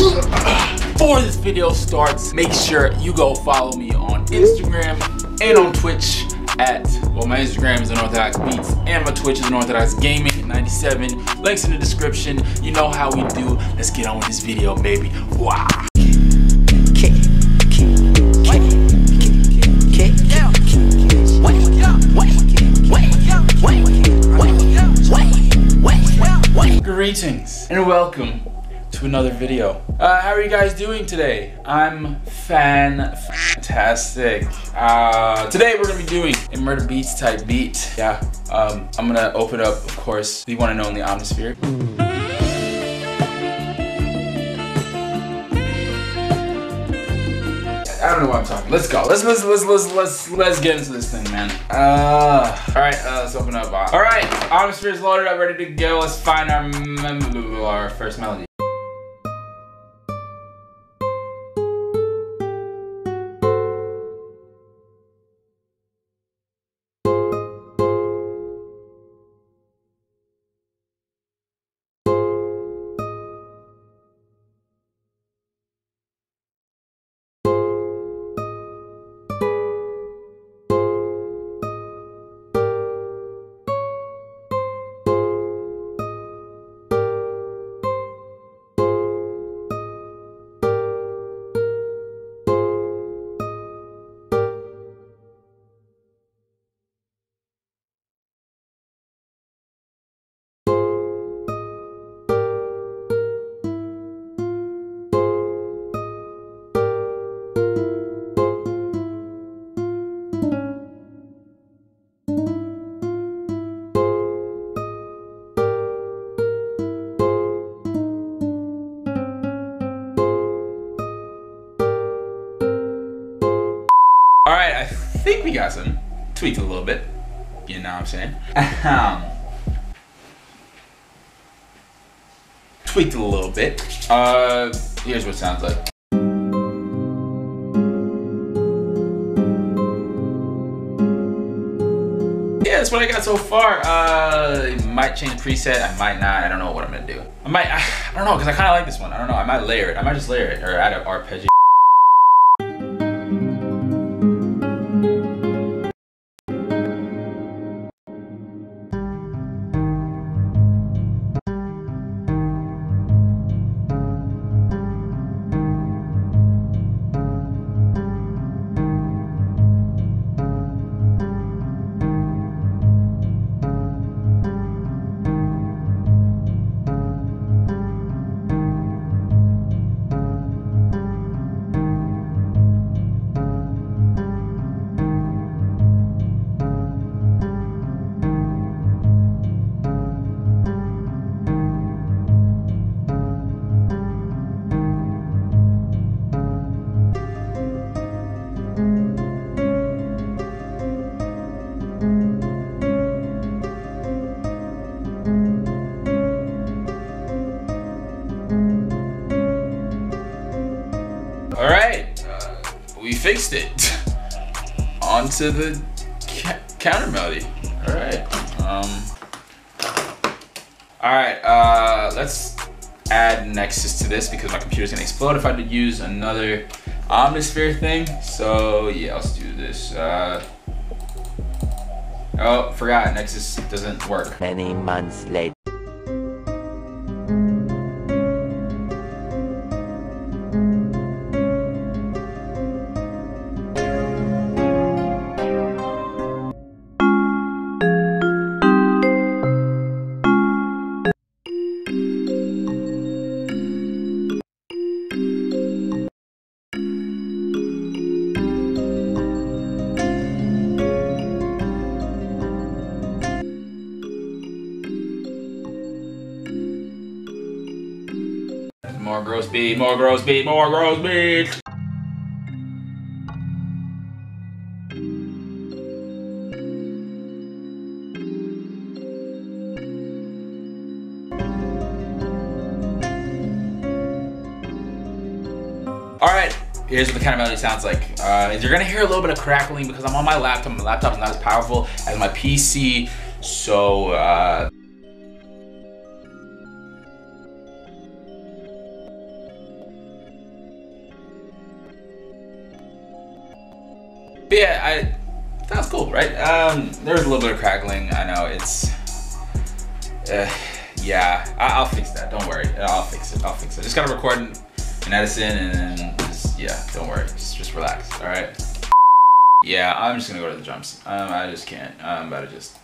Before this video starts, make sure you go follow me on Instagram and on Twitch at, well, my Instagram is Unorthodox Beats and my Twitch is Unorthodox Gaming 97. Links in the description. You know how we do. Let's get on with this video, baby. Wow. Greetings and welcome to another video. How are you guys doing today? I'm fantastic. Today we're gonna be doing a Murda Beatz type beat. Yeah, I'm gonna open up, of course, the one and only Omnisphere. I don't know why I'm talking. Let's go. Let's get into this thing, man. Alright, let's open up. Alright, Omnisphere is loaded up, ready to go. Let's find our first melody. Alright, I think we got some tweaked a little bit. You know what I'm saying? Tweaked a little bit. Here's what it sounds like. Yeah, that's what I got so far. I might change the preset, I might not, I don't know what I'm gonna do. I don't know, because I kinda like this one. I don't know, I might layer it. I might just layer it, or add an arpeggio. Alright, we fixed it. On to the counter melody. Alright, let's add Nexus to this because my computer's gonna explode if I had to use another Omnisphere thing. So yeah, let's do this. Oh, forgot, Nexus doesn't work. Many months later. More gross beat, more gross beat, more gross beat. Alright, here's what the kind of melody sounds like. You're gonna hear a little bit of crackling because I'm on my laptop. My laptop's not as powerful as my PC, so But yeah, that was cool, right? There was a little bit of crackling. I know it's, yeah, I'll fix that. Don't worry, I'll fix it. Just gotta record in Edison and then just, yeah, don't worry. Just relax, all right? Yeah, I'm just gonna go to the jumps. I just can't. I'm about to just.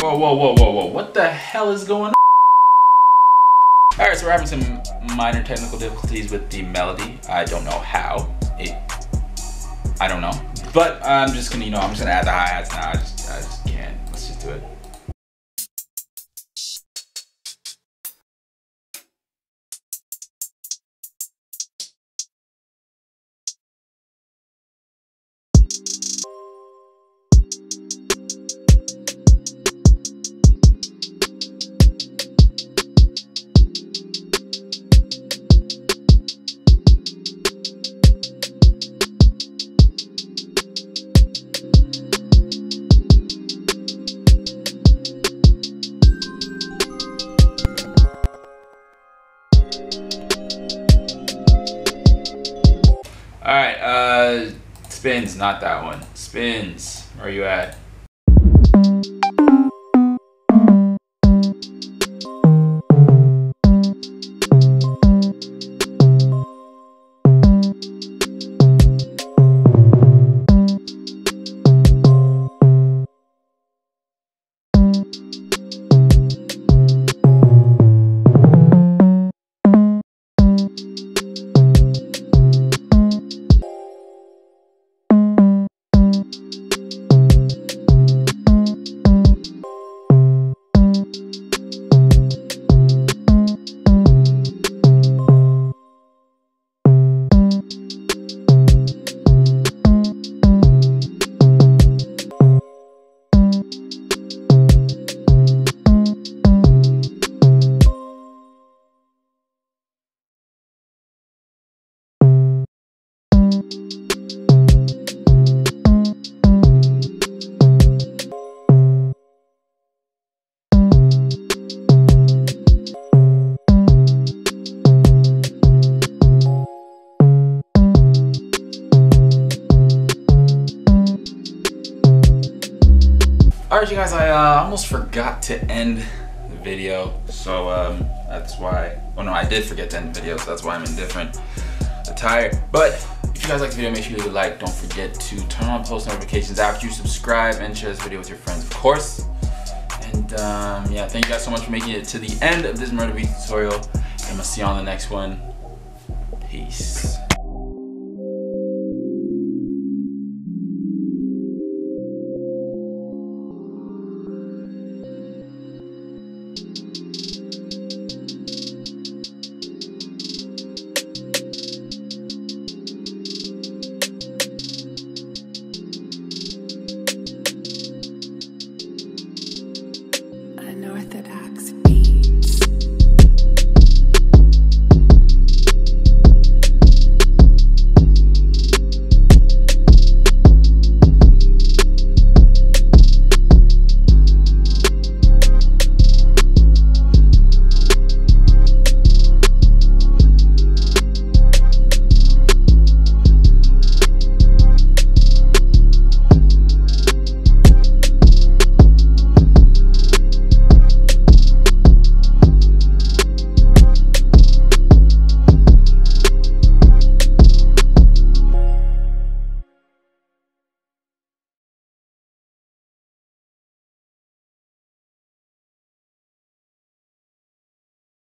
Whoa, what the hell is going on? Alright, so we're having some minor technical difficulties with the melody. I don't know how. I don't know. But I'm just gonna, I'm just gonna add the hi-hats now. I just can't. Let's just do it. Alright, spins, not that one. Spins, where are you at? Alright you guys, I almost forgot to end the video, so that's why, oh no, I did forget to end the video, so that's why I'm in different attire. But if you guys like the video, make sure you leave a like. Don't forget to turn on post notifications after you subscribe and share this video with your friends, of course. And yeah, thank you guys so much for making it to the end of this Murda Beatz tutorial, and I'll see you on the next one. Peace.